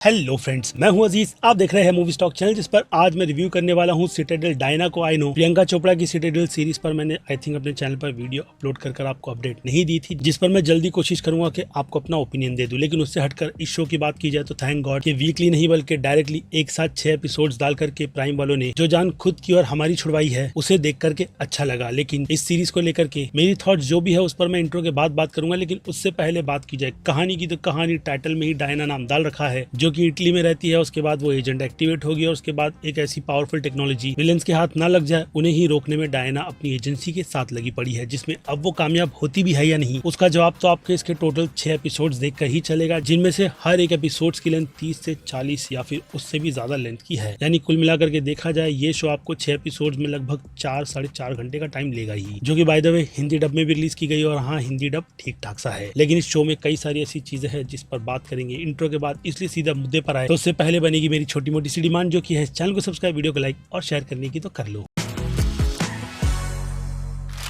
Hello friends, मैं हूं अजीज। आप देख रहे हैं मूवी स्टॉक चैनल, जिस पर आज मैं रिव्यू करने वाला हूं सिटाडेल डायना को। आई नो प्रियंका चोपड़ा की सिटाडेल सीरीज पर मैंने आई थिंक अपने चैनल पर वीडियो अपलोड कर आपको अपडेट नहीं दी थी, जिस पर मैं जल्दी कोशिश करूंगा कि आपको अपना ओपिनियन दे दूं। लेकिन उससे हटकर इस शो की बात की जाए तो थैंक गॉड कि वीकली नहीं बल्कि डायरेक्टली एक साथ 6 एपिसोड्स डाल करके प्राइम वालों ने जो जान खुद की और हमारी छुड़वाई है, उसे देख करके अच्छा लगा। लेकिन इस सीरीज को लेकर के मेरी थॉट जो भी है उस पर मैं इंट्रो के बाद बात करूंगा। लेकिन उससे पहले बात की जाए कहानी की, तो कहानी टाइटल में ही डायना नाम डाल रखा है, जो कि इटली में रहती है। उसके बाद वो एजेंट एक्टिवेट होगी और उसके बाद एक ऐसी पावरफुल टेक्नोलॉजी विलेंस के हाथ ना लग जाए, उन्हें ही रोकने में डायना अपनी एजेंसी के साथ लगी पड़ी है। जिसमें अब वो कामयाब होती भी है या नहीं, उसका जवाब तो आपके इसके टोटल 6 एपिसोड्स देखकर ही चलेगा, जिनमें से हर एक एपिसोड्स की लेंथ 30 से 40 या फिर उससे भी ज्यादा लेंथ की है। यानी कुल मिलाकर के देखा जाए ये शो आपको 6 एपिसोड्स में लगभग 4-4.5 घंटे का टाइम लेगा ही, जो कि by the way Hindi dub में भी रिलीज की गई। और हाँ, हिंदी डब ठीक ठाक सा है। लेकिन इस शो में कई सारी ऐसी चीजें हैं जिस पर बात करेंगे इंट्रो के बाद, इसलिए सीधा मुद्दे पर आए। तो उससे पहले बनेगी मेरी छोटी मोटी सी डिमांड, जो कि है चैनल को सब्सक्राइब, वीडियो को लाइक और शेयर करने की तो कर लो।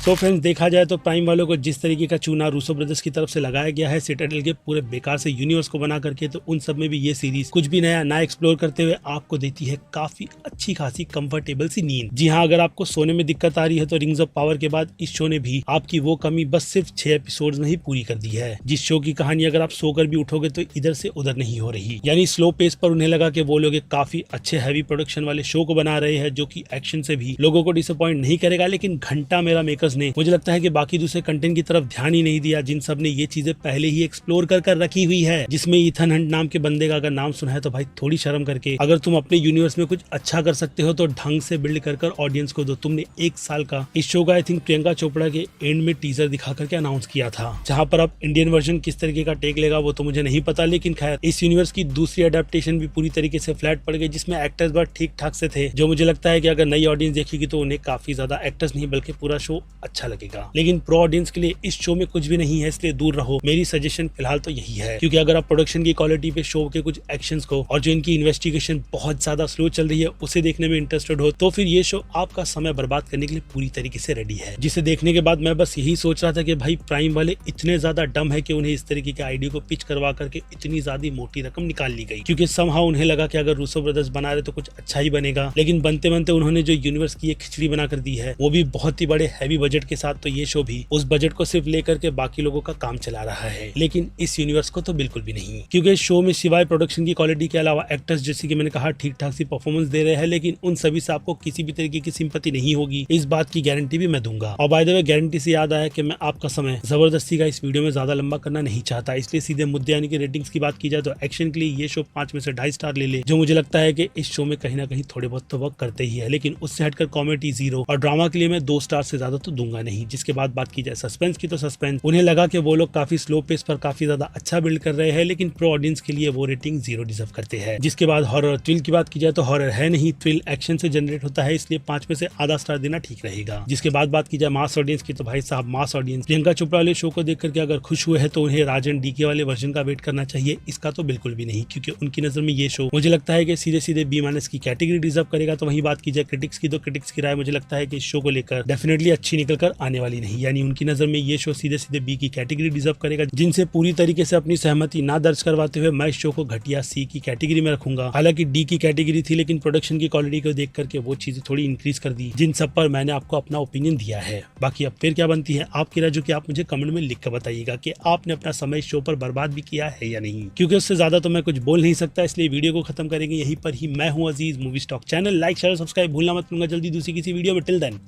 सो फ्रेंड्स, देखा जाए तो प्राइम वालों को जिस तरीके का चूना रूसो ब्रदर्स की तरफ से लगाया गया है सिटाडेल के पूरे बेकार से यूनिवर्स को बना करके, तो उन सब में भी ये सीरीज कुछ भी नया ना एक्सप्लोर करते हुए आपको देती है काफी अच्छी खासी कंफर्टेबल सी नींद। जी हाँ, अगर आपको सोने में दिक्कत आ रही है तो रिंग्स ऑफ पावर के बाद इस शो ने भी आपकी वो कमी बस सिर्फ 6 एपिसोड्स में ही पूरी कर दी है। जिस शो की कहानी अगर आप सोकर भी उठोगे तो इधर से उधर नहीं हो रही। यानी स्लो पेस पर उन्हें लगा कि वो लोग एक काफी अच्छे हैवी प्रोडक्शन वाले शो को बना रहे हैं, जो कि एक्शन से भी लोगों को डिसअपॉइंट नहीं करेगा। लेकिन घंटा मेरा मेकर्स ने मुझे लगता है कि बाकी दूसरे कंटेंट की तरफ ध्यान ही नहीं दिया, जिन सब ने ये चीजें पहले ही एक्सप्लोर कर रखी हुई है। जिसमें ईथन हंट नाम के बंदे का अगर नाम सुना है तो भाई थोड़ी शर्म करके, अगर तुम अपने यूनिवर्स में कुछ अच्छा कर सकते हो तो ढंग से बिल्ड कर ऑडियंस को दो। तुमने 1 साल का इस शो का आई थिंक प्रियंका चोपड़ा के एंड में टीजर दिखा करके अनाउंस किया था, जहां पर अब इंडियन वर्जन किस तरीके का टेक लेगा वो तो मुझे नहीं पता। लेकिन खैर, इस यूनिवर्स की दूसरी अडेप्टेशन भी पूरी तरीके से फ्लैट पड़ गई, जिसमें एक्टर्स बहुत ठीक ठाक से थे, जो मुझे लगता है कि अगर नई ऑडियंस देखेगी तो उन्हें काफी ज्यादा एक्टर्स नहीं बल्कि पूरा शो अच्छा लगेगा। लेकिन प्रो ऑडियंस के लिए इस शो में कुछ भी नहीं है, इसलिए दूर रहो। मेरी सजेशन फिलहाल तो यही है, क्योंकि अगर आप प्रोडक्शन की क्वालिटी पे शो के कुछ एक्शंस को और जो इनकी इन्वेस्टिगेशन बहुत ज्यादा स्लो चल रही है उसे देखने में इंटरेस्टेड हो, तो फिर ये शो आपका समय बर्बाद करने के लिए पूरी तरीके से रेडी है। जिसे देखने के बाद मैं बस यही सोच रहा था कि भाई प्राइम वाले इतने ज्यादा डम है कि उन्हें इस तरीके के आइडिया को पिच करवा करके इतनी ज्यादा मोटी रकम निकाल ली गई, क्योंकि समहाउ उन्हें लगा कि अगर रूसो ब्रदर्स बना रहे तो कुछ अच्छा ही बनेगा। लेकिन बनते बनते उन्होंने जो यूनिवर्स की खिचड़ी बना कर दी है, वो भी बहुत ही बड़े हैवी बजट के साथ, तो ये शो भी उस बजट को सिर्फ लेकर के बाकी लोगों का काम चला रहा है। लेकिन इस यूनिवर्स को तो बिल्कुल भी नहीं, क्योंकि शो में सिवाय प्रोडक्शन की क्वालिटी के अलावा एक्टर्स, जैसे कि मैंने कहा, ठीक ठाक सी परफॉर्मेंस दे रहे हैं, लेकिन उन सभी से आपको किसी भी तरीके की सिंपैथी नहीं होगी, इस बात की गारंटी भी मैं दूंगा। और बाय द वे, गारंटी से याद आया कि मैं आपका समय जबरदस्ती का इस वीडियो में ज्यादा लंबा करना नहीं चाहता, इसलिए सीधे मुद्दे यानी कि रेटिंग्स की बात की जाए तो एक्शन के लिए ये शो 5 में से 2.5 स्टार ले ले, जो मुझे लगता है कि इस शो में कहीं ना कहीं थोड़े बहुत तो वर्क करते ही है। लेकिन उससे हटकर कॉमेडी 0 और ड्रामा के लिए मैं 2 स्टार से ज्यादा तो दूंगा नहीं। जिसके बाद बात की जाए सस्पेंस की, तो सस्पेंस उन्हें लगा कि वो लोग काफी स्लो पेस पर काफी ज्यादा अच्छा बिल्ड कर रहे हैं, लेकिन प्रो ऑडियंस के लिए वो रेटिंग 0 डिजर्व करते हैं। जिसके बाद हॉरर थ्रिल की बात की जाए तो हॉरर है नहीं, थ्रिल एक्शन से जनरेट होता है, इसलिए 5 में से आधा स्टार देना ठीक रहेगा। जिसके बाद बात की जाए मास ऑडियंस की, तो भाई साहब मास ऑडियंस प्रियंका चोपड़ा वाले शो को देख करके अगर खुश हुए हैं तो उन्हें राजन डीके वाले वर्जन का वेट करना चाहिए। इसका तो बिल्कुल भी नहीं, क्योंकि उनकी नजर में ये शो मुझे लगता है कि सीधे सीधे B- की कैटेगरी डिजर्व करेगा। तो वही बात की जाए क्रिटिक्स की, तो क्रिटिक्स की राय मुझे लगता है कि इस शो को लेकर डेफिनेटली अच्छी निकल कर आने वाली नहीं। यानी उनकी नजर में ये शो सीधे सीधे B की कैटेगरी डिजर्व करेगा, जिनसे पूरी तरीके से अपनी सहमति ना दर्ज करवाते हुए मैं इस शो को घटिया C की कैटेगरी में रखूंगा। हालांकि D की कैटेगरी थी, लेकिन प्रोडक्शन की क्वालिटी को देख करके वो चीजें थोड़ी इंक्रीज कर दी, जिन सब पर मैंने आपको अपना ओपिनियन दिया है। बाकी अब फिर क्या बनती है आपकी राय, जो कि आप मुझे कमेंट में लिख कर बताइएगा कि आपने अपना समय इस शो पर बर्बाद भी किया है या नहीं, क्योंकि उससे ज्यादा तो मैं कुछ बोल नहीं सकता। इसलिए वीडियो को खत्म करेंगे यहीं पर ही। मैं हूं Aziz, movie stock channel like share subscribe भूलना मत। मिलूंगा जल्दी दूसरी किसी वीडियो में। Till then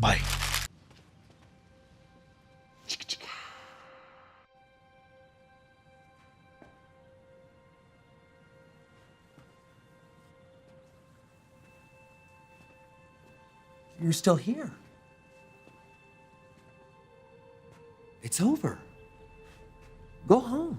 bye. You're still here. It's over. Go home.